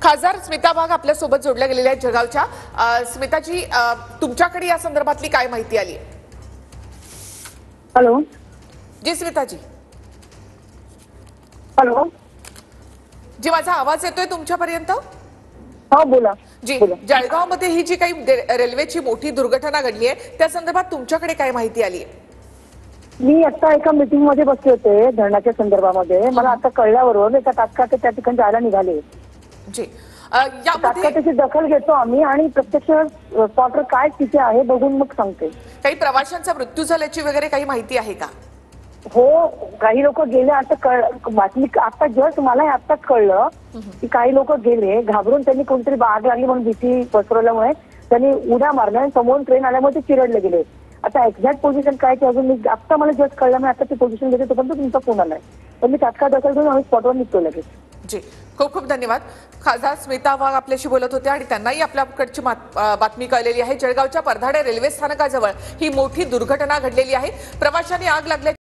खासदार स्मिता वाघ आपल्या सोबत जोडल्या गेलेल्या आहेत जळगावच्या। स्मिताजी, तुमच्याकडे या संदर्भातली काय माहिती आली? हॅलो जी स्मिताजी। हॅलो जी, माझा आवाज येतोय तुमच्यापर्यंत? हा बोला जी, बोला। जळगावमध्ये ही जी काही रेल्वेची मोठी दुर्घटना घडली आहे त्या संदर्भात तुमच्याकडे काय माहिती आली आहे? मी आता एका मीटिंग मध्ये बसले होते धरणाच्या संदर्भामध्ये। मला आता कळल्यावरून एका तात्काळ त्या ठिकाणी जायला निघाले। जी, तात्काळ यामध्ये त्याची दखल घेतो आम्ही आणि प्रत्यक्ष स्पॉटर काय तिथे आहे बघून मग सांगते। काही प्रवाशांचा मृत्यू झाल्याची वगैरे काही माहिती आहे का? हो, काही लोक गेले। आता बातमी आता जस्ट मला आताच कळलं की काही लोक गेले, घाबरून त्यांनी कोणतरी आग लागली म्हणून भीती पसरवल्यामुळे त्यांनी उड्या मारल्या आणि समोरून ट्रेन आल्यामुळे ते चिरडले गेले। आता एक्झॅक्ट पोझिशन काय ते अजून मी आता मला जस्ट कळलं। मी आता ती पोझिशन घेते तोपर्यंत तुमचा फोन आलाय, पण मी तात्काळ दखल घेऊन आम्ही स्पॉटवर निघतो लगेच। जी, खूप खूप धन्यवाद। खासदार स्मिता वाघ आपल्याशी बोलत होते आणि त्यांनाही आपल्याकडची बातमी कळलेली आहे। जळगावच्या परधाडे रेल्वे स्थानकाजवळ ही मोठी दुर्घटना घडलेली आहे। प्रवाशांनी आग लागल्या